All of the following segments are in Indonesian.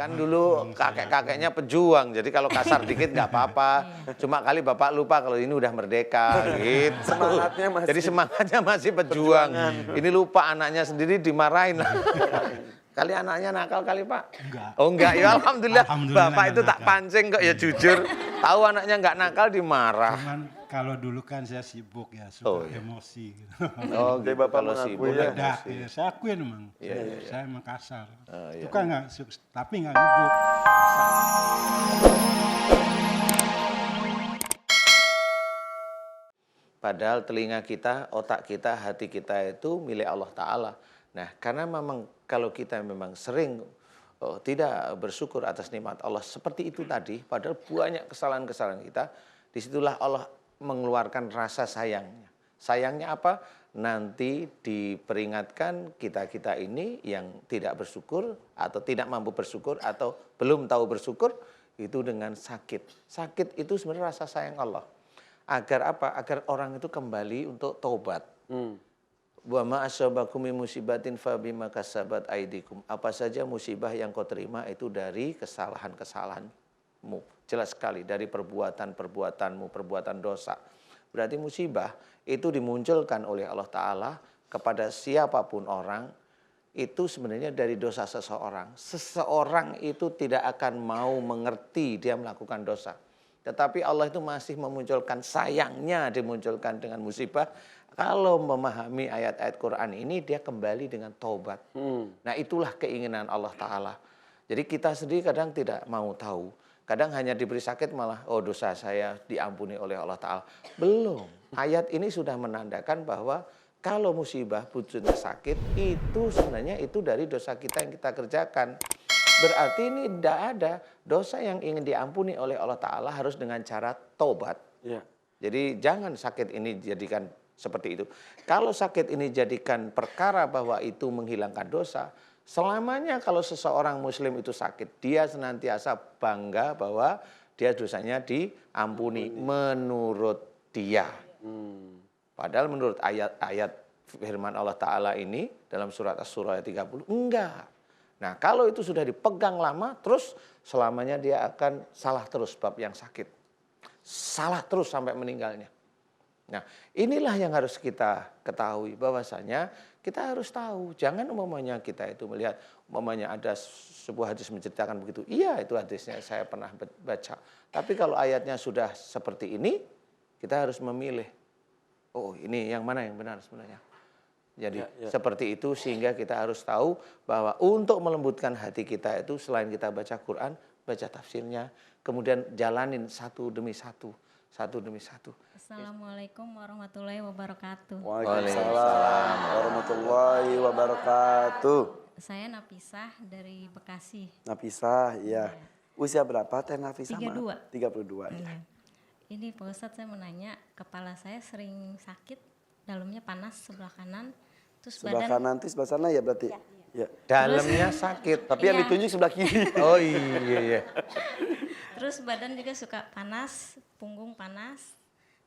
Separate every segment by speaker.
Speaker 1: Kan dulu kakek-kakeknya pejuang, jadi kalau kasar dikit nggak apa-apa. Cuma kali Bapak lupa kalau ini udah merdeka gitu.
Speaker 2: Semangatnya masih.
Speaker 1: Jadi semangatnya masih pejuang. Ini lupa anaknya sendiri dimarahin lah. Kali anaknya nakal kali Pak?
Speaker 3: Enggak.
Speaker 1: Oh enggak, ya Alhamdulillah.
Speaker 3: Alhamdulillah
Speaker 1: Bapak itu
Speaker 3: enggak
Speaker 1: tak
Speaker 3: nakal.
Speaker 1: pancing kok ya jujur. Tahu anaknya nggak nakal dimarah.
Speaker 3: Cuman kalau dulu kan saya sibuk ya,
Speaker 1: Oh,
Speaker 3: suka
Speaker 1: iya.
Speaker 3: emosi. Gitu.
Speaker 1: Oh
Speaker 2: Jadi
Speaker 1: gitu,
Speaker 2: Bapak
Speaker 1: kalau
Speaker 2: mengakui
Speaker 1: sibuk
Speaker 2: ya.
Speaker 3: Ada, ya, saya akuin emang.
Speaker 1: Iya.
Speaker 3: Saya emang kasar.
Speaker 1: iya.
Speaker 3: Itu kan nggak, tapi nggak ngebut.
Speaker 1: Padahal telinga kita, otak kita, hati kita itu milik Allah Ta'ala. Nah, karena memang kalau kita memang sering tidak bersyukur atas nikmat Allah seperti itu tadi, padahal banyak kesalahan-kesalahan kita, disitulah Allah mengeluarkan rasa sayangnya. Sayangnya apa? Nanti diperingatkan kita-kita ini yang tidak bersyukur atau tidak mampu bersyukur atau belum tahu bersyukur, itu dengan sakit. Sakit itu sebenarnya rasa sayang Allah. Agar apa? Agar orang itu kembali untuk taubat. Wa ma asabakum min musibatin fa bima kasabat aydikum. Apa saja musibah yang kau terima itu dari kesalahan-kesalahanmu. Jelas sekali dari perbuatan-perbuatanmu, perbuatan dosa. Berarti musibah itu dimunculkan oleh Allah Ta'ala kepada siapapun orang, itu sebenarnya dari dosa seseorang. Seseorang itu tidak akan mau mengerti dia melakukan dosa. Tetapi Allah itu masih memunculkan sayangnya, dimunculkan dengan musibah. Kalau memahami ayat-ayat Quran ini, dia kembali dengan taubat. Nah itulah keinginan Allah Ta'ala. Jadi kita sendiri kadang tidak mau tahu. Kadang hanya diberi sakit malah, oh dosa saya diampuni oleh Allah Ta'ala. Belum. Ayat ini sudah menandakan bahwa kalau musibah wujudnya sakit, itu sebenarnya itu dari dosa kita yang kita kerjakan. Berarti ini tidak ada dosa yang ingin diampuni oleh Allah Ta'ala harus dengan cara taubat.
Speaker 2: Ya.
Speaker 1: Jadi jangan sakit ini jadikan seperti itu. Kalau sakit ini jadikan perkara bahwa itu menghilangkan dosa, selamanya kalau seseorang muslim itu sakit, dia senantiasa bangga bahwa dia dosanya diampuni menurut dia. Padahal menurut ayat-ayat firman Allah Ta'ala ini dalam surat As-Surah ayat 30, enggak. Nah kalau itu sudah dipegang lama, terus selamanya dia akan salah terus bab yang sakit. Salah terus sampai meninggalnya. Nah inilah yang harus kita ketahui, bahwasanya kita harus tahu. Jangan umpamanya kita itu melihat, umpamanya ada sebuah hadis menceritakan begitu. Iya itu hadisnya saya pernah baca. Tapi kalau ayatnya sudah seperti ini, kita harus memilih. Oh ini yang mana yang benar sebenarnya. Jadi seperti itu sehingga kita harus tahu bahwa untuk melembutkan hati kita itu selain kita baca Quran, baca tafsirnya, kemudian jalanin satu demi satu.
Speaker 4: Assalamualaikum warahmatullahi wabarakatuh.
Speaker 2: Waalaikumsalam warahmatullahi wabarakatuh.
Speaker 4: Saya Napisah dari Bekasi.
Speaker 2: Napisah, iya. Usia berapa Teh Napisah?
Speaker 4: 32.
Speaker 2: 32 ya.
Speaker 4: Iya. Ini Pak Ustadz saya mau nanya, kepala saya sering sakit, dalamnya panas sebelah kanan, terus
Speaker 2: Sebelah
Speaker 4: badan
Speaker 2: kanan itu sebelah sana ya berarti? Ya.
Speaker 1: Dalamnya sakit.
Speaker 2: Tapi yang
Speaker 4: Iya.
Speaker 2: ditunjuk sebelah kiri.
Speaker 1: Oh iya.
Speaker 4: terus badan juga suka panas, punggung panas.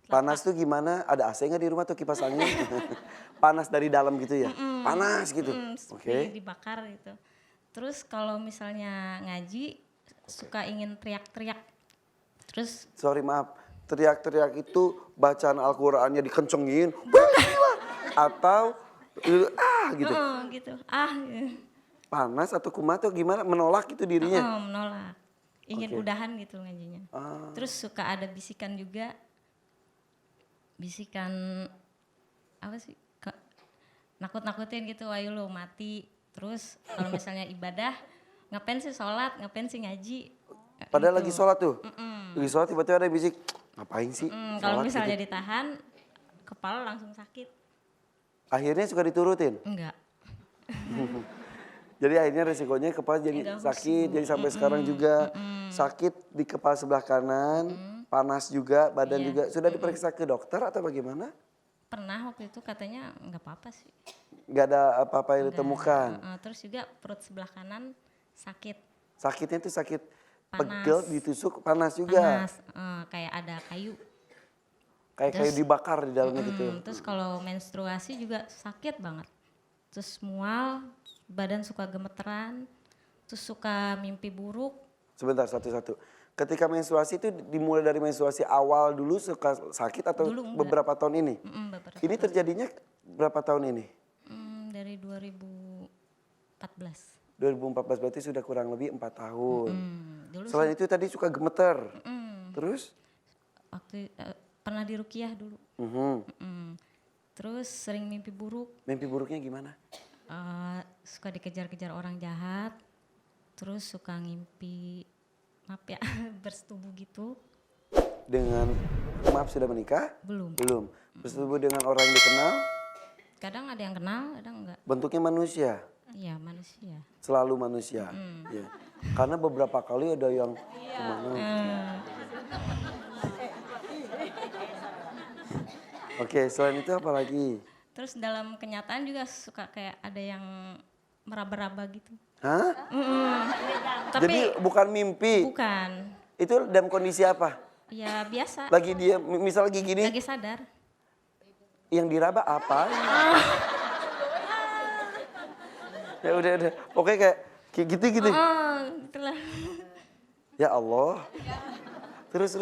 Speaker 2: Panas tuh gimana? Ada AC nggak di rumah tuh kipas angin? Panas dari dalam gitu ya? Panas gitu?
Speaker 4: Seperti dibakar gitu. Terus kalau misalnya ngaji, suka ingin teriak-teriak. Terus
Speaker 2: Sorry maaf, teriak-teriak itu bacaan Al-Qur'annya dikencengin. Atau gitu.
Speaker 4: gitu.
Speaker 2: Panas atau kumat atau gimana? Menolak itu dirinya?
Speaker 4: Menolak. Ingin udahan gitu ngajinya. Terus suka ada bisikan juga. Bisikan apa sih? Nakut-nakutin gitu, ayo lo mati. Terus kalau misalnya ibadah, ngapain sih sholat, ngapain sih ngaji.
Speaker 2: Padahal
Speaker 4: gitu.
Speaker 2: lagi sholat tuh. Lagi sholat tiba-tiba ada bisik. Ngapain sih?
Speaker 4: Kalau
Speaker 2: Sholat
Speaker 4: misalnya
Speaker 2: gitu.
Speaker 4: ditahan, kepala langsung sakit.
Speaker 2: Akhirnya suka diturutin.
Speaker 4: Enggak.
Speaker 2: Jadi akhirnya resikonya kepala jadi
Speaker 4: Enggak
Speaker 2: sakit. Jadi sampai sekarang juga sakit di kepala sebelah kanan. Panas juga, badan juga. Sudah diperiksa ke dokter atau bagaimana?
Speaker 4: Pernah waktu itu katanya enggak apa-apa sih.
Speaker 2: Nggak ada apa-apa yang
Speaker 4: Enggak.
Speaker 2: ditemukan.
Speaker 4: Terus juga perut sebelah kanan sakit.
Speaker 2: Sakitnya itu sakit
Speaker 4: Panas.
Speaker 2: pegel ditusuk panas juga.
Speaker 4: Panas, kayak ada kayu.
Speaker 2: Kayak kayu dibakar di dalamnya gitu.
Speaker 4: Terus kalau menstruasi juga sakit banget. Terus mual, badan suka gemeteran. Terus suka mimpi buruk.
Speaker 2: Sebentar, satu-satu. Ketika menstruasi itu dimulai dari menstruasi awal dulu suka sakit atau
Speaker 4: Dulu enggak.
Speaker 2: beberapa tahun ini?
Speaker 4: Beberapa.
Speaker 2: Ini terjadinya berapa tahun ini?
Speaker 4: Dari 2014.
Speaker 2: 2014 berarti sudah kurang lebih 4 tahun.
Speaker 4: Dulu
Speaker 2: Selain itu tadi suka gemeter. Terus?
Speaker 4: waktu pernah diruqyah dulu. Terus sering mimpi buruk.
Speaker 2: Mimpi buruknya gimana?
Speaker 4: Suka dikejar-kejar orang jahat. Terus suka ngimpi, maaf ya, bersetubuh gitu.
Speaker 2: Dengan, maaf sudah menikah?
Speaker 4: Belum.
Speaker 2: Belum. Bersetubuh dengan orang yang dikenal?
Speaker 4: Kadang ada yang kenal, kadang enggak.
Speaker 2: Bentuknya manusia?
Speaker 4: Iya, manusia.
Speaker 2: Selalu manusia? Iya. Karena beberapa kali ada yang kemana. Oke, selain itu apa lagi?
Speaker 4: Terus dalam kenyataan juga suka kayak ada yang meraba-raba gitu.
Speaker 2: Hah?
Speaker 4: Tapi
Speaker 2: Jadi bukan mimpi?
Speaker 4: bukan.
Speaker 2: Itu dalam kondisi apa?
Speaker 4: Ya biasa,
Speaker 2: Lagi dia, misal lagi gini,
Speaker 4: lagi sadar.
Speaker 2: yang diraba apa? Ya udah. Pokoknya kayak gitu.
Speaker 4: Oh, itulah.
Speaker 2: Ya Allah. Terus.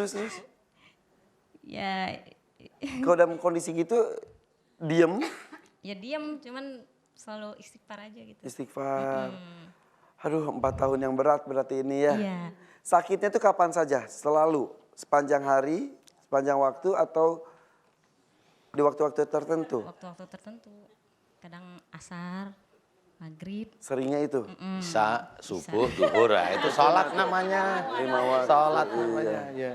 Speaker 4: Ya,
Speaker 2: Kalau dalam kondisi gitu, diem,
Speaker 4: ya diam, cuman selalu istighfar aja gitu.
Speaker 2: istighfar. Aduh, 4 tahun yang berat berarti ini ya.
Speaker 4: Iya.
Speaker 2: Sakitnya tuh kapan saja? Selalu? Sepanjang hari, sepanjang waktu, atau di waktu-waktu tertentu?
Speaker 4: Waktu-waktu tertentu. Kadang asar, maghrib.
Speaker 2: Seringnya itu?
Speaker 1: Isya, subuh, duhur, nah, itu sholat namanya. Sholat namanya. Ya.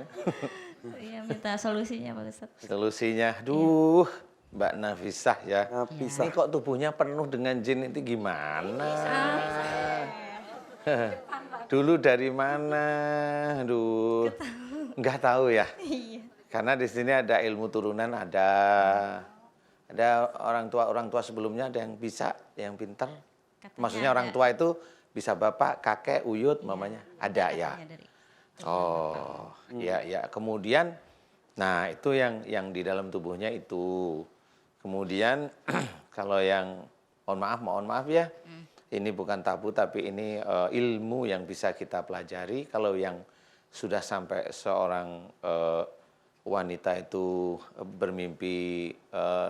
Speaker 4: Iya, minta solusinya Pak Ustadz.
Speaker 1: Solusinya, duh, Mbak Nafisah ya.
Speaker 2: Nafisah.
Speaker 1: Ini kok tubuhnya penuh dengan jin itu gimana? Dulu dari mana? Aduh, nggak tahu ya. Karena di sini ada ilmu turunan, ada orang tua sebelumnya ada yang bisa, yang pintar.
Speaker 4: Katanya
Speaker 1: Maksudnya orang
Speaker 4: ada.
Speaker 1: tua itu bisa bapak, kakek, uyut, mamanya ada ya.
Speaker 4: Katanya dari-
Speaker 1: Oh, ya. Kemudian, nah itu yang di dalam tubuhnya itu. Kemudian kalau yang mohon maaf ya, ini bukan tabu tapi ini ilmu yang bisa kita pelajari. Kalau yang sudah sampai seorang wanita itu bermimpi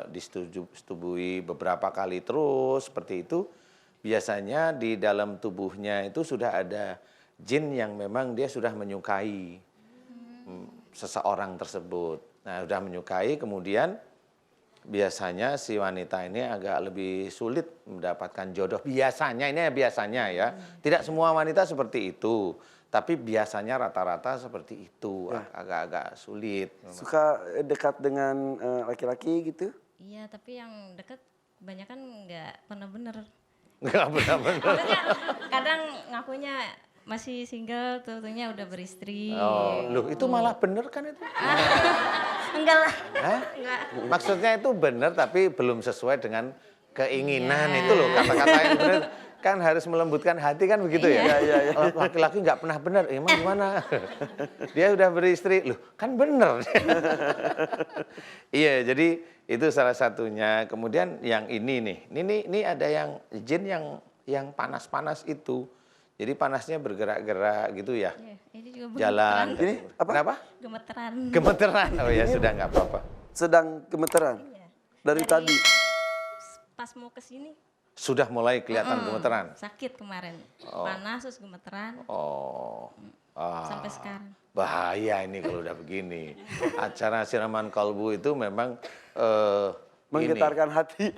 Speaker 1: disetubui beberapa kali terus seperti itu, biasanya di dalam tubuhnya itu sudah ada jin yang memang dia sudah menyukai seseorang tersebut. Nah, sudah menyukai, kemudian biasanya si wanita ini agak lebih sulit mendapatkan jodoh. Biasanya, ini biasanya ya. Tidak semua wanita seperti itu. Tapi biasanya rata-rata seperti itu, agak-agak sulit.
Speaker 2: Suka dekat dengan laki-laki gitu?
Speaker 4: Iya, tapi yang deket kebanyakan nggak pernah bener.
Speaker 1: Enggak benar-benar.
Speaker 4: Maksudnya kadang ngakunya masih single, tentunya udah beristri.
Speaker 1: Oh, loh itu malah benar kan itu?
Speaker 4: Enggak lah.
Speaker 1: Hah?
Speaker 4: Enggak.
Speaker 1: Maksudnya itu benar tapi belum sesuai dengan keinginan itu loh, kata-kata yang benar kan harus melembutkan hati kan begitu ya?
Speaker 2: Iya.
Speaker 1: Laki-laki nggak pernah benar, emang gimana? Dia udah beristri, loh kan benar. Iya, jadi itu salah satunya. Kemudian yang ini nih, ini ada yang jin yang panas-panas itu. Jadi panasnya bergerak-gerak gitu ya.
Speaker 4: Iya, ini juga
Speaker 1: Jalan.
Speaker 4: gemeteran.
Speaker 2: Ini apa?
Speaker 1: Kenapa?
Speaker 4: Gemeteran.
Speaker 1: Gemeteran. Oh ya sudah nggak apa-apa.
Speaker 2: Sedang gemeteran?
Speaker 4: Iya.
Speaker 2: Dari tadi?
Speaker 4: Pas mau ke sini
Speaker 1: Sudah mulai kelihatan gemeteran.
Speaker 4: sakit kemarin. Panas terus gemeteran
Speaker 1: Oh.
Speaker 4: sampai sekarang.
Speaker 1: Bahaya ini kalau udah begini. Acara siraman kalbu itu memang
Speaker 2: Menggetarkan hati.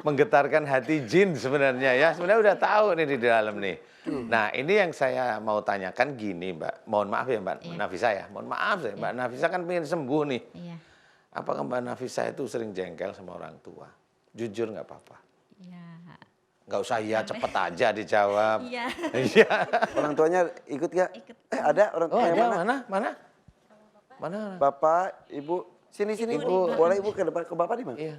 Speaker 1: menggetarkan hati jin sebenarnya ya. Sebenarnya udah tahu nih di dalam nih. Nah, ini yang saya mau tanyakan gini, Mbak. Mohon maaf ya, Mbak Nafisa ya. Mohon maaf ya, Mbak Nafisa kan pengen sembuh nih.
Speaker 4: Iya.
Speaker 1: Apakah Mbak Nafisa itu sering jengkel sama orang tua? Jujur nggak apa-apa.
Speaker 4: Iya.
Speaker 1: Nggak usah iya cepet aja dijawab.
Speaker 4: Iya.
Speaker 1: Iya.
Speaker 2: Orang tuanya ikut gak?
Speaker 4: Ikut.
Speaker 2: Ada orang
Speaker 1: Oh,
Speaker 2: tua yang
Speaker 1: ada
Speaker 2: mana?
Speaker 1: mana? Mana?
Speaker 2: Bapak, ibu. Sini, ibu. Boleh ibu ke depan, ke bapak di mana?
Speaker 1: Iya.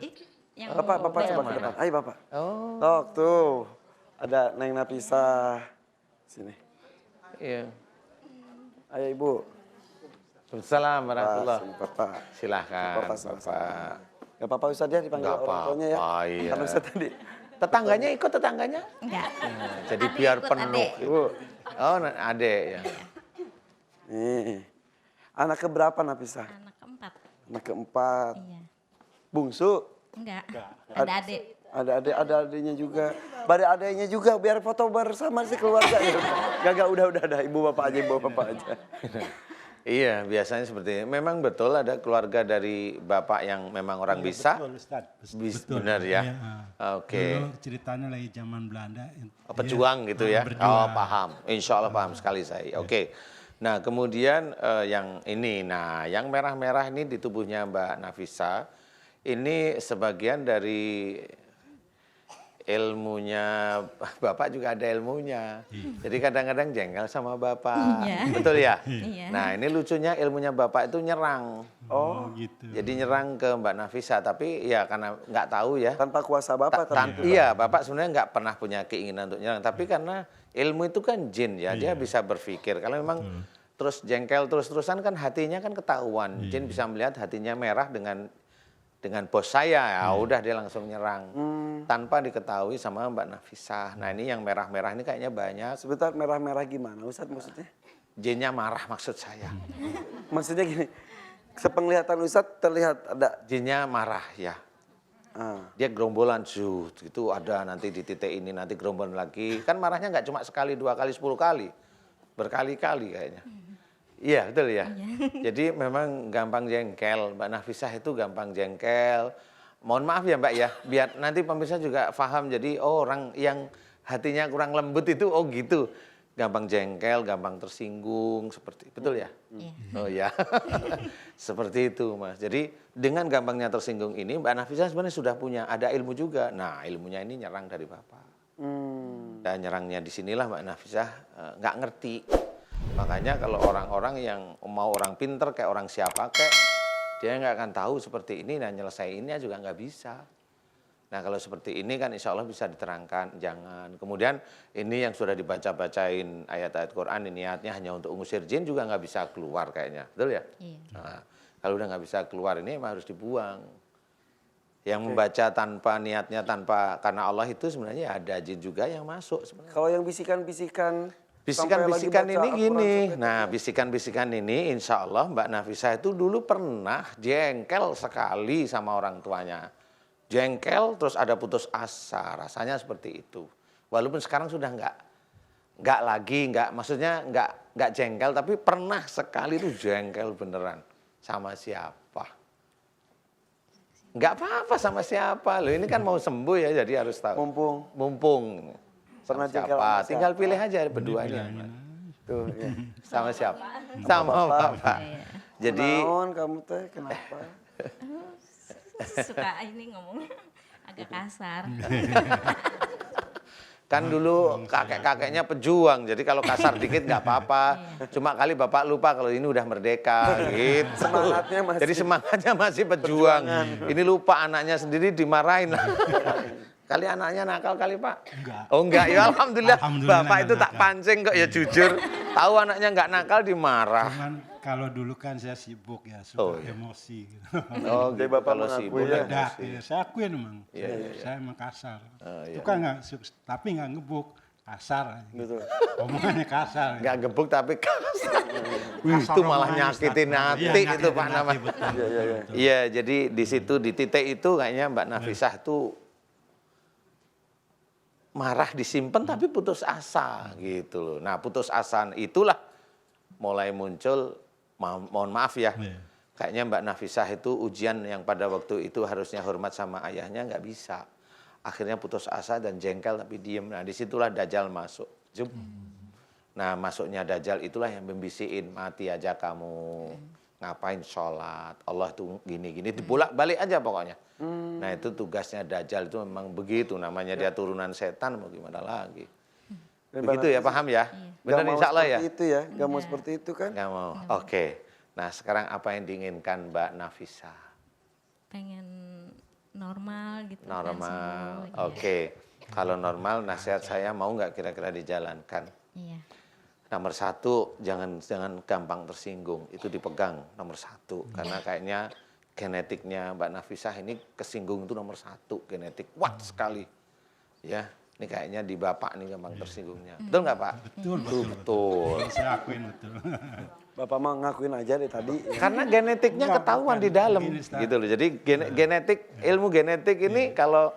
Speaker 4: Yang
Speaker 2: Bapak
Speaker 1: Bapak
Speaker 2: coba
Speaker 1: yang
Speaker 2: ke
Speaker 1: mana?
Speaker 2: depan. Ayo bapak.
Speaker 1: Oh,
Speaker 2: Tok, tuh. Ada Neng Nafisa. Sini.
Speaker 1: iya.
Speaker 2: Ayo ibu.
Speaker 1: Assalamualaikum warahmatullahi
Speaker 2: Sini, bapak.
Speaker 1: Silahkan,
Speaker 2: Bapak sama-sama.
Speaker 1: Bapak.
Speaker 2: Gak apa-apa Ustadz ya dipanggil
Speaker 1: Nggak
Speaker 2: orang tuanya ya.
Speaker 1: apa-apa, iya.
Speaker 2: Kan Ustadz tadi.
Speaker 1: Tetangganya ikut tetangganya?
Speaker 4: Enggak.
Speaker 1: Jadi
Speaker 4: Adik
Speaker 1: biar
Speaker 4: ikut,
Speaker 1: penuh.
Speaker 4: adik.
Speaker 2: Ibu,
Speaker 1: Oh, adek ya.
Speaker 2: nih. Anak keberapa Nafisah?
Speaker 4: Anak keempat.
Speaker 2: Anak keempat.
Speaker 4: Iya.
Speaker 2: Bungsu?
Speaker 4: Enggak. Ada adik.
Speaker 2: Ada adiknya juga. Pada adiknya juga biar foto bersama sih keluarga. Gak udah ibu bapak aja.
Speaker 1: Iya, biasanya seperti ini. Memang betul ada keluarga dari bapak yang memang orang bisa.
Speaker 3: Betul, Ustaz.
Speaker 1: Betul. Benar ya.
Speaker 3: Iya,
Speaker 1: Oke.
Speaker 3: Dulu ceritanya lagi zaman Belanda.
Speaker 1: Pejuang gitu ya.
Speaker 3: berjuang.
Speaker 1: Oh, paham. Insya Allah paham sekali saya. Oke. Nah, kemudian yang ini. Nah, yang merah-merah ini di tubuhnya Mbak Nafisa. Ini sebagian dari ilmunya, Bapak juga ada ilmunya. Jadi kadang-kadang jengkel sama Bapak.
Speaker 4: Iya.
Speaker 1: Betul ya?
Speaker 4: Iya.
Speaker 1: Nah, ini lucunya ilmunya Bapak itu nyerang.
Speaker 3: Oh gitu.
Speaker 1: Jadi nyerang ke Mbak Nafisa, tapi ya karena nggak tahu ya.
Speaker 2: Tanpa kuasa bapak tentu.
Speaker 1: Iya, Bapak sebenarnya nggak pernah punya keinginan untuk nyerang. Tapi karena ilmu itu kan jin ya, dia bisa berpikir. Kalau memang terus jengkel terus-terusan kan hatinya kan ketahuan. Jin bisa melihat hatinya merah dengan bos saya, ya udah dia langsung nyerang. Tanpa diketahui sama Mbak Nafisa. Nah ini yang merah-merah ini kayaknya banyak.
Speaker 2: Sebentar, merah-merah gimana Ustadz maksudnya?
Speaker 1: Jinnya marah maksud saya.
Speaker 2: Maksudnya gini, sepenglihatan Ustadz terlihat ada.
Speaker 1: Jinnya marah ya. Dia gerombolan gitu ada nanti di titik ini nanti gerombolan lagi. Kan marahnya nggak cuma sekali, 2 kali, 10 kali. Berkali-kali kayaknya. Iya betul ya. Jadi memang gampang jengkel. Mbak Nafisah itu gampang jengkel. Mohon maaf ya Mbak ya, biar nanti pemirsa juga paham. Jadi orang yang hatinya kurang lembut itu oh gitu. Gampang jengkel, gampang tersinggung, seperti betul ya?
Speaker 4: Iya.
Speaker 1: Oh ya, seperti itu Mas. Jadi dengan gampangnya tersinggung ini Mbak Nafisah sebenarnya sudah punya, ada ilmu juga. Nah ilmunya ini nyerang dari Bapak. Dan nyerangnya di sinilah Mbak Nafisah nggak ngerti. Makanya kalau orang-orang yang mau orang pinter kayak orang siapa kayak, dia nggak akan tahu seperti ini dan nyelesainnya juga nggak bisa. Nah kalau seperti ini kan insya Allah bisa diterangkan, jangan. Kemudian ini yang sudah dibaca-bacain ayat-ayat Quran, ini niatnya hanya untuk mengusir jin juga nggak bisa keluar kayaknya, betul ya?
Speaker 4: Iya.
Speaker 1: Nah, kalau udah nggak bisa keluar ini emang harus dibuang. Yang membaca tanpa niatnya, tanpa karena Allah itu sebenarnya ada jin juga yang masuk sebenarnya.
Speaker 2: Kalau yang bisikan-bisikan.
Speaker 1: Bisikan-bisikan ini gini, nah bisikan-bisikan ini insya Allah Mbak Nafisah itu dulu pernah jengkel sekali sama orang tuanya. Jengkel terus ada putus asa, rasanya seperti itu. Walaupun sekarang sudah nggak lagi, maksudnya nggak jengkel, tapi pernah sekali itu jengkel beneran. Sama siapa? Nggak apa-apa sama siapa, loh ini kan mau sembuh ya jadi harus tahu. Mumpung. Sama
Speaker 2: Pernah jengkel
Speaker 1: siapa?
Speaker 2: sama
Speaker 1: Tinggal
Speaker 2: siapa?
Speaker 1: pilih aja berdua ini.
Speaker 2: Tuh, ya.
Speaker 1: Sama siapa? Sama Bapak. Jadi
Speaker 2: Naon kamu teh kenapa?
Speaker 4: Suka ini ngomongnya agak kasar.
Speaker 1: kan dulu kakek-kakeknya pejuang, jadi kalau kasar dikit nggak apa-apa. Cuma kali Bapak lupa kalau ini udah merdeka gitu.
Speaker 2: Semangatnya masih.
Speaker 1: Jadi semangatnya masih pejuang. Ini lupa anaknya sendiri dimarahin. Kali anaknya nakal kali Pak?
Speaker 3: Enggak.
Speaker 1: Oh enggak, ya Alhamdulillah.
Speaker 3: Alhamdulillah
Speaker 1: Bapak itu
Speaker 3: enggak
Speaker 1: tak
Speaker 3: nakal.
Speaker 1: pancing kok ya jujur. Tahu anaknya nggak nakal dimarah.
Speaker 3: Cuman kalau dulu kan saya sibuk ya,
Speaker 1: Oh,
Speaker 3: suka
Speaker 1: iya.
Speaker 3: emosi. Gitu.
Speaker 1: Oh,
Speaker 2: Jadi
Speaker 1: gitu.
Speaker 2: Bapak
Speaker 1: Kalau
Speaker 2: mengakui
Speaker 1: sibuk
Speaker 2: ya.
Speaker 1: ya.
Speaker 3: Udah, ya, saya akuin emang.
Speaker 1: Iya.
Speaker 3: Saya emang kasar.
Speaker 1: iya.
Speaker 3: Itu kan nggak, tapi nggak ngebuk. Kasar. Gitu.
Speaker 2: Betul.
Speaker 3: Omongannya kasar.
Speaker 1: Nggak gebuk tapi kasar.
Speaker 3: Kasar
Speaker 1: Itu malah
Speaker 3: omongannya,
Speaker 1: nyakitin
Speaker 3: Ustaz.
Speaker 1: hati
Speaker 3: Iya,
Speaker 1: itu
Speaker 3: nyakitin
Speaker 1: Pak
Speaker 3: hati,
Speaker 1: namanya.
Speaker 3: betul. Betul.
Speaker 1: Iya, jadi di situ di titik itu kayaknya Mbak Nafisah tuh marah disimpan tapi putus asa gitu loh. Nah, putus asa itulah mulai muncul mohon maaf ya.
Speaker 3: Iya.
Speaker 1: Kayaknya Mbak Nafisah itu ujian yang pada waktu itu harusnya hormat sama ayahnya nggak bisa. Akhirnya putus asa dan jengkel tapi diem. Nah, disitulah Dajjal masuk. Jup. Nah, masuknya Dajjal itulah yang membisikin, mati aja kamu. Ngapain sholat, Allah tuh gini-gini, dibolak-balik aja pokoknya. Nah itu tugasnya Dajjal itu memang begitu, namanya dia turunan setan, mau gimana lagi. Begitu ya, paham ya? Benar insya Allah ya?
Speaker 2: Itu ya, gak mau seperti itu kan?
Speaker 1: Nggak mau, oke. Nah sekarang apa yang diinginkan Mbak Nafisa?
Speaker 4: Pengen normal gitu. kan,
Speaker 1: Normal,
Speaker 4: sembuh, iya.
Speaker 1: oke. Kalau normal, nasihat saya mau nggak kira-kira dijalankan?
Speaker 4: Iya.
Speaker 1: Nomor 1, jangan gampang tersinggung, itu dipegang nomor 1. Karena kayaknya genetiknya Mbak Nafisah ini kesinggung itu nomor 1, genetik kuat sekali. Ya, ini kayaknya di Bapak nih gampang tersinggungnya. Betul nggak Pak?
Speaker 3: Betul.
Speaker 1: Betul.
Speaker 3: Saya akuin betul.
Speaker 2: Bapak mah ngakuin aja deh tadi.
Speaker 1: Karena genetiknya
Speaker 3: Enggak,
Speaker 1: ketahuan
Speaker 3: bukan.
Speaker 1: di dalam
Speaker 3: Begini, Ustaz.
Speaker 1: gitu loh. Jadi genetik, ilmu genetik ini kalau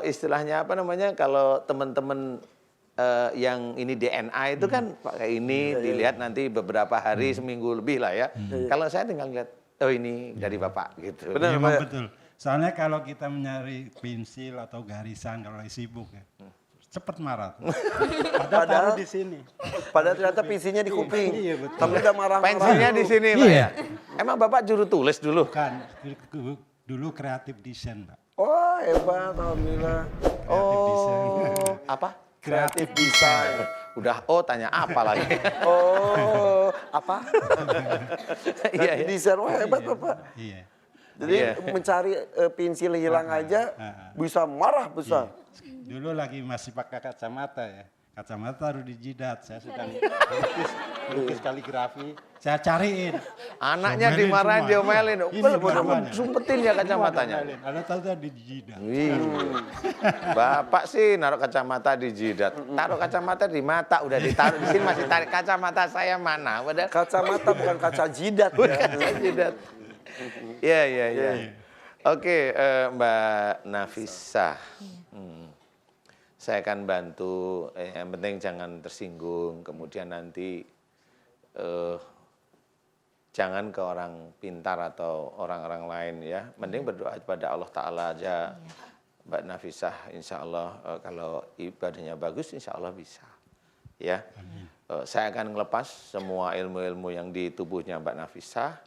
Speaker 1: istilahnya apa namanya, kalau teman-teman yang ini DNA itu kan pakai ini dilihat nanti beberapa hari seminggu lebih lah ya. Kalau saya tinggal lihat, oh ini dari Bapak gitu.
Speaker 2: Benar,
Speaker 3: Memang
Speaker 2: Pak.
Speaker 3: betul. Soalnya kalau kita mencari pensil atau garisan kalau lagi sibuk ya, cepat marah. Padahal taruh di sini.
Speaker 2: Padahal ternyata PC-nya di kuping.
Speaker 3: Iya, betul.
Speaker 2: Tapi udah marah-marah.
Speaker 1: Pensilnya di sini Pak
Speaker 3: Iya.
Speaker 1: ya. Emang Bapak juru tulis dulu?
Speaker 3: Bukan, dulu kreatif desain, Pak.
Speaker 2: Oh hebat, alhamdulillah.
Speaker 3: Kreatif desain.
Speaker 1: Apa?
Speaker 2: Kreatif desain.
Speaker 1: Udah tanya apa lagi?
Speaker 2: Oh, apa?
Speaker 1: Iya,
Speaker 2: Kreatif desain, wah hebat Bapak.
Speaker 3: Iya.
Speaker 2: Jadi
Speaker 1: Iya.
Speaker 2: mencari pensil hilang aja bisa marah besar.
Speaker 3: Dulu lagi masih pakai kacamata ya. Kacamata taruh di jidat. Saya sedang lukis kaligrafi. Saya cariin.
Speaker 1: Anaknya
Speaker 3: Diomelin
Speaker 1: dimarahin,
Speaker 3: semua.
Speaker 1: diomelin.
Speaker 3: Ini
Speaker 1: Kamu
Speaker 3: dua-duanya.
Speaker 1: sumpetin ya kacamatanya.
Speaker 3: Diomelin. Ada tahu di jidat.
Speaker 1: Wih. Bapak sih naruh kacamata di jidat. Taruh kacamata di mata, udah ditaruh di sini masih tarik kacamata saya mana? Padahal
Speaker 2: Kacamata bukan kaca jidat ya.
Speaker 1: kaca jidat. Iya, iya, iya. Oke, Mbak Nafisah. Saya akan bantu, yang penting jangan tersinggung, kemudian nanti jangan ke orang pintar atau orang-orang lain ya. Mending berdoa kepada Allah Ta'ala aja. Mbak Nafisah insya Allah kalau ibadahnya bagus insya Allah bisa. Ya. Saya akan ngelepas semua ilmu-ilmu yang di tubuhnya Mbak Nafisah.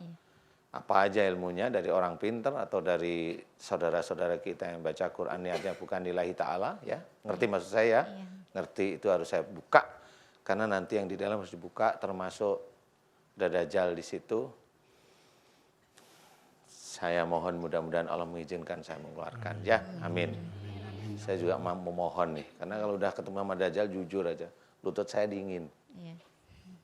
Speaker 1: Apa aja ilmunya dari orang pintar atau dari saudara-saudara kita yang baca Quran niatnya bukan lillahi ta'ala ya. Ngerti maksud saya? Ngerti itu harus saya buka. Karena nanti yang di dalam harus dibuka termasuk Dajjal di situ. Saya mohon mudah-mudahan Allah mengizinkan saya mengeluarkan ya. Amin. Saya juga memohon nih. Karena kalau udah ketemu sama Dajjal jujur aja. Lutut saya dingin.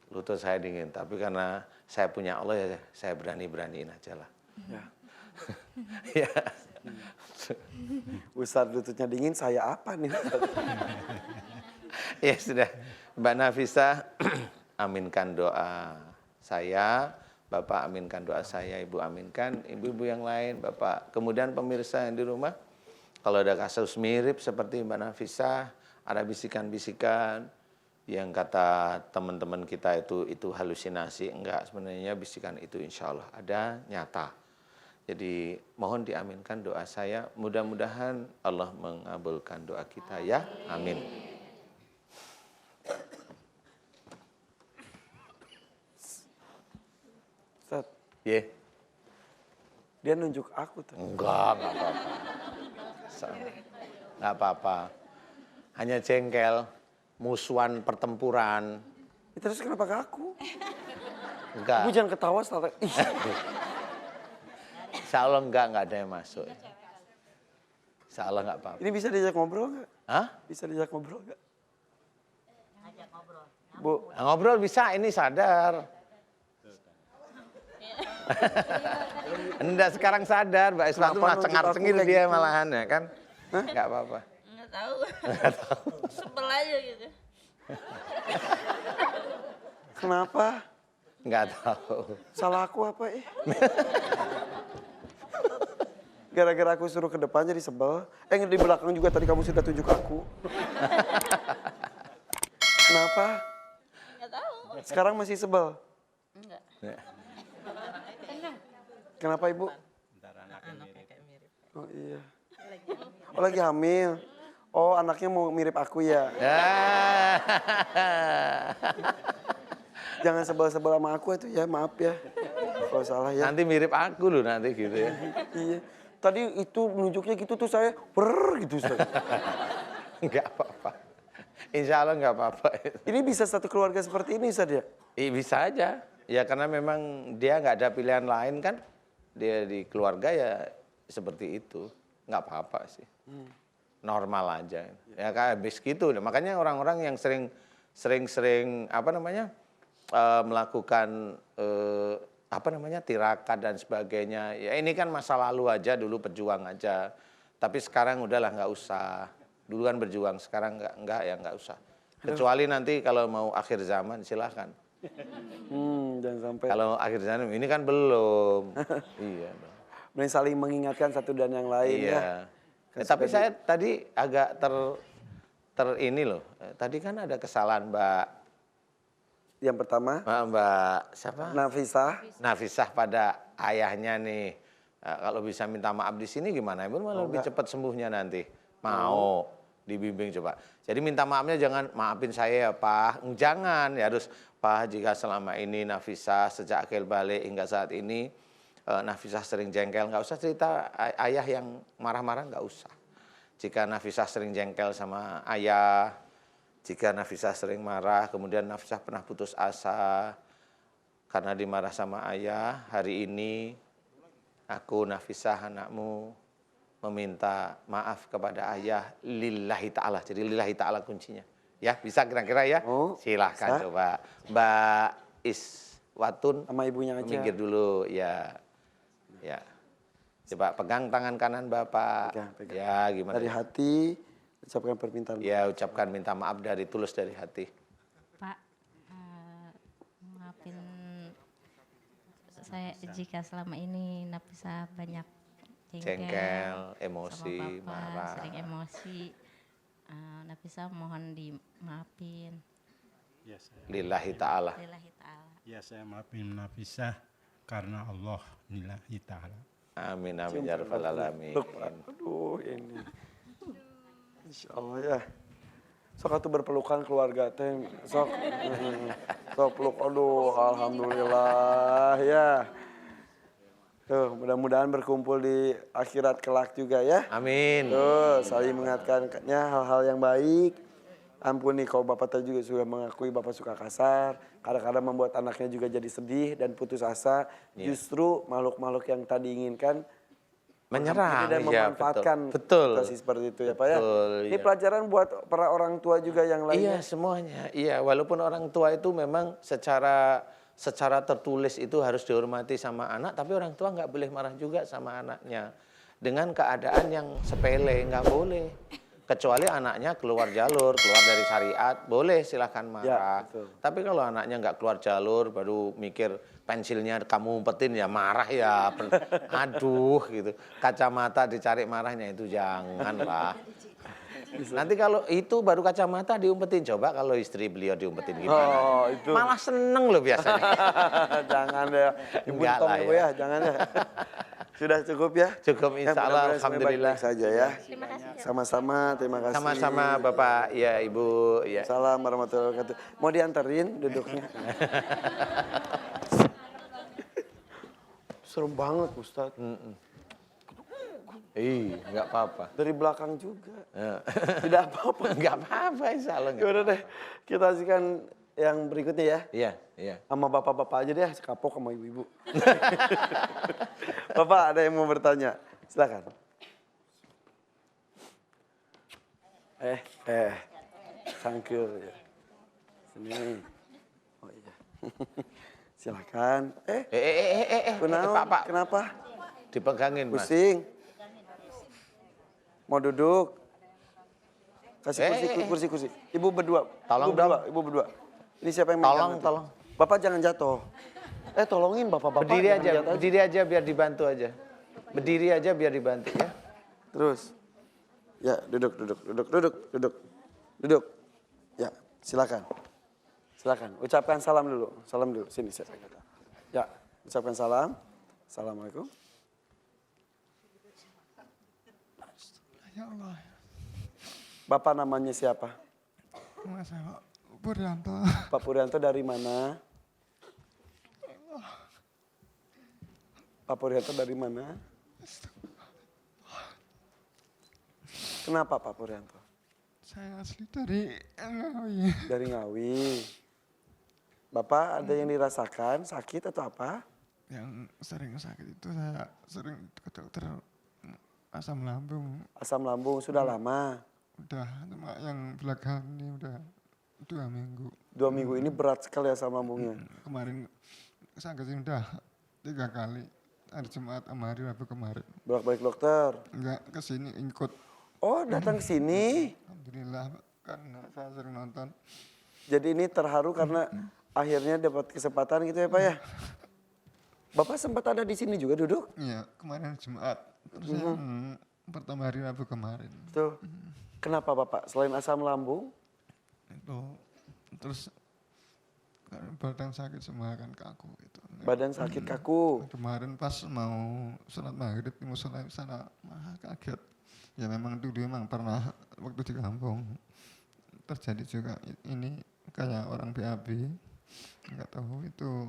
Speaker 1: Lutut saya dingin. Tapi karena saya punya Allah ya saya berani-beraniin aja lah.
Speaker 2: Ya.
Speaker 1: Ya.
Speaker 2: Ustadz lututnya dingin, saya apa nih?
Speaker 1: Ya sudah. Mbak Nafisah, aminkan doa saya. Bapak aminkan doa saya, Ibu aminkan. Ibu-ibu yang lain, Bapak. Kemudian pemirsa yang di rumah. Kalau ada kasus mirip seperti Mbak Nafisah, ada bisikan-bisikan. Yang kata teman-teman kita itu halusinasi, enggak, sebenarnya bisikan itu insya Allah ada, nyata. Jadi mohon diaminkan doa saya, mudah-mudahan Allah mengabulkan doa kita ya, amin.
Speaker 2: Ustadz, dia nunjuk aku tuh.
Speaker 1: Enggak apa-apa. Enggak apa-apa. Hanya jengkel, musuhan pertempuran.
Speaker 2: Ya, terus kenapa ke aku?
Speaker 1: Enggak.
Speaker 2: Ibu jangan ketawa, Ustadz. Ih,
Speaker 1: Insya Allah enggak ada yang masuk. Insya Allah enggak apa-apa.
Speaker 2: ini bisa diajak ngobrol nggak?
Speaker 1: Hah?
Speaker 2: Bisa diajak ngobrol nggak? Bu,
Speaker 1: Nah, ngobrol bisa, ini sadar. Enggak, sekarang sadar, Mbak Isma tuh
Speaker 2: Kenapa nunjuk
Speaker 1: cengar-cengir
Speaker 2: aku kayak
Speaker 1: dia
Speaker 2: gitu?
Speaker 1: malahan ya kan. Enggak apa-apa.
Speaker 4: Nggak tahu. Sebel aja gitu.
Speaker 2: kenapa?
Speaker 1: Enggak tahu.
Speaker 2: Salah aku apa Gara-gara aku suruh ke depan jadi sebel. Di belakang juga tadi kamu sudah tunjuk aku. Kenapa?
Speaker 4: Nggak tahu.
Speaker 2: Sekarang masih sebel.
Speaker 4: Enggak.
Speaker 2: Kenapa Ibu? Oh iya. Oh lagi hamil. Oh anaknya mau mirip aku ya.
Speaker 1: Ya.
Speaker 2: Jangan sebel-sebel sama aku itu ya, maaf ya. Kalau salah ya.
Speaker 1: Nanti mirip aku loh nanti gitu ya.
Speaker 2: Iya. Tadi itu menunjuknya gitu tuh saya gitu Ustaz.
Speaker 1: Enggak apa-apa. Insya Allah enggak apa-apa.
Speaker 2: Ini bisa satu keluarga seperti ini Ustaz ya?
Speaker 1: Bisa aja. Ya karena memang dia nggak ada pilihan lain kan. Dia di keluarga ya seperti itu. Nggak apa-apa sih. Normal aja. Ya kayak habis gitu. Makanya orang-orang yang sering apa namanya melakukan tirakat dan sebagainya. Ya ini kan masa lalu aja dulu pejuang aja. Tapi sekarang udahlah nggak usah. Dulu kan berjuang, sekarang enggak ya enggak usah. Kecuali nanti kalau mau akhir zaman silahkan.
Speaker 2: Jangan sampai.
Speaker 1: Kalau akhir zaman ini kan belum. Iya dong.
Speaker 2: Mending saling mengingatkan satu dan yang lain ya.
Speaker 1: Iya. Tapi saya tadi agak ini loh. Tadi kan ada kesalahan
Speaker 2: Yang pertama,
Speaker 1: Mbak siapa?
Speaker 2: Nafisah.
Speaker 1: Pada ayahnya nih. Kalau bisa minta maaf di sini gimana? Ibu malah lebih cepat sembuhnya nanti. Mau dibimbing coba. Jadi minta maafnya jangan maafin saya ya Pak. Jangan ya, harus Pak, jika selama ini Nafisah sejak akil balik hingga saat ini Nafisah sering jengkel, nggak usah cerita ayah yang marah-marah, nggak usah. Jika Nafisah sering jengkel sama ayah, jika Nafisah sering marah, kemudian Nafisah pernah putus asa karena dimarah sama ayah, hari ini aku Nafisah anakmu meminta maaf kepada ayah lillahi ta'ala. Jadi lillahi ta'ala kuncinya. Ya, bisa kira-kira ya? Silahkan
Speaker 2: bisa.
Speaker 1: coba. Mbak Iswatun
Speaker 2: Sama ibunya aja.
Speaker 1: minggir dulu, ya. Ya. Coba pegang tangan kanan Bapak.
Speaker 2: Pegang.
Speaker 1: Ya, gimana?
Speaker 2: Dari hati, ucapkan permintaan.
Speaker 1: Ya, ucapkan minta maaf dari tulus dari hati.
Speaker 4: Pak, maafin saya jika selama ini Nafisa banyak
Speaker 1: Jengkel, emosi,
Speaker 4: sama Bapak,
Speaker 1: marah.
Speaker 4: sering emosi. Nafisa mohon dimaafin.
Speaker 3: Ya saya,
Speaker 1: Lillahi ta'ala.
Speaker 4: Lillahi ta'ala.
Speaker 3: ya saya maafin Nafisah karena Allah lillahi ta'ala.
Speaker 1: Amin, amin, ya rabbal alamin.
Speaker 2: Aduh ini. Insya Allah ya. Sok atuh berpelukan keluarga teh. Sok. Sok peluk. Aduh, alhamdulillah ya. Tuh, mudah-mudahan berkumpul di akhirat kelak juga ya.
Speaker 1: Amin.
Speaker 2: Tuh, saling mengingatkannya hal-hal yang baik. Ampuni kalau Bapak tadi juga sudah mengakui Bapak suka kasar. Kadang-kadang membuat anaknya juga jadi sedih dan putus asa. Justru makhluk-makhluk yang tadi inginkan
Speaker 1: Menyerang,
Speaker 2: dan
Speaker 1: ya,
Speaker 2: memanfaatkan
Speaker 1: betul.
Speaker 2: situasi seperti itu ya Pak ya.
Speaker 1: Betul,
Speaker 2: Ini
Speaker 1: iya.
Speaker 2: pelajaran buat para orang tua juga yang lainnya.
Speaker 1: Iya, semuanya. Iya, walaupun orang tua itu memang secara tertulis itu harus dihormati sama anak, tapi orang tua nggak boleh marah juga sama anaknya. Dengan keadaan yang sepele, nggak boleh. Kecuali anaknya keluar jalur, keluar dari syariat, boleh silahkan marah.
Speaker 2: betul.
Speaker 1: Tapi kalau anaknya nggak keluar jalur, baru mikir pensilnya kamu umpetin ya marah ya. Aduh gitu. Kacamata dicari marahnya itu janganlah. Nanti kalau itu baru kacamata diumpetin. Coba kalau istri beliau diumpetin gimana?
Speaker 2: Oh, itu.
Speaker 1: Malah seneng loh biasanya.
Speaker 2: Jangan deh. Ibu
Speaker 1: Enggak
Speaker 2: tong
Speaker 1: lah
Speaker 2: ibu
Speaker 1: ya.
Speaker 2: ya, jangan ya. Sudah cukup ya?
Speaker 1: Cukup, insya Allah,
Speaker 2: mudah-mudahan semuanya
Speaker 1: alhamdulillah.
Speaker 2: baik-baik saja ya. Sama-sama, terima kasih.
Speaker 1: Sama-sama Bapak, ya Ibu. Ya.
Speaker 2: Salam warahmatullahi wabarakatuh. Mau dianterin duduknya? Serem banget Ustadz.
Speaker 1: Nggak apa-apa.
Speaker 2: Dari belakang juga.
Speaker 1: Ya.
Speaker 2: Tidak apa-apa.
Speaker 1: Nggak apa-apa, insya Allah. nggak
Speaker 2: Yaudah deh, kita saksikan yang berikutnya ya.
Speaker 1: Iya, iya.
Speaker 2: Sama bapak-bapak aja deh, sekapok sama ibu-ibu. Bapak ada yang mau bertanya, silakan. Sangkir ya. Sini. Oh iya. Silakan.
Speaker 1: Pak.
Speaker 2: Kenapa?
Speaker 1: Dipegangin, Mas.
Speaker 2: Pusing. Mau duduk? Kasih kursi. Ibu berdua.
Speaker 1: Tolong
Speaker 2: Ibu berdua. Ini siapa yang megang nanti?
Speaker 1: Tolong.
Speaker 2: Bapak jangan jatuh. Tolongin bapak-bapak.
Speaker 1: Berdiri aja biar dibantu aja. Berdiri aja biar dibantu ya.
Speaker 2: Terus. Ya, duduk. Ya, silakan. Ucapkan salam dulu. Sini saya kata. Ya, ucapkan salam. Assalamualaikum.
Speaker 5: Ya Allah,
Speaker 2: Bapak namanya siapa?
Speaker 5: nama saya Pak Puryanto.
Speaker 2: Pak Puryanto dari mana? Pak Puryanto dari mana? Kenapa Pak Puryanto?
Speaker 5: Saya asli dari Ngawi.
Speaker 2: Dari Ngawi. Bapak ada yang dirasakan sakit atau apa?
Speaker 5: Yang sering sakit itu saya sering ke dokter asam lambung.
Speaker 2: Asam lambung sudah lama.
Speaker 5: Udah, cuma yang belakangan ini udah 2 minggu.
Speaker 2: 2 minggu ini berat sekali asam lambungnya.
Speaker 5: Kemarin sakit ini udah 3 kali. Hari Jumat sama hari Rabu kemarin.
Speaker 2: Bolak-balik dokter.
Speaker 5: Enggak kesini ikut.
Speaker 2: Oh datang ke sini.
Speaker 5: alhamdulillah Pak, karena saya sering nonton.
Speaker 2: Jadi ini terharu karena akhirnya dapat kesempatan gitu ya Pak ya. Bapak sempat ada di sini juga duduk?
Speaker 5: Iya, kemarin Jumat. Terus yang pertama hari Rabu kemarin.
Speaker 2: Tuh. Kenapa Bapak? Selain asam lambung?
Speaker 5: Itu terus karena badan sakit semua kan kaku gitu.
Speaker 2: Badan sakit kaku.
Speaker 5: Kemarin pas mau sholat maghrib di musola sana kaget. Ya memang dulu memang pernah waktu di kampung terjadi juga ini kayak orang BAB, nggak tahu itu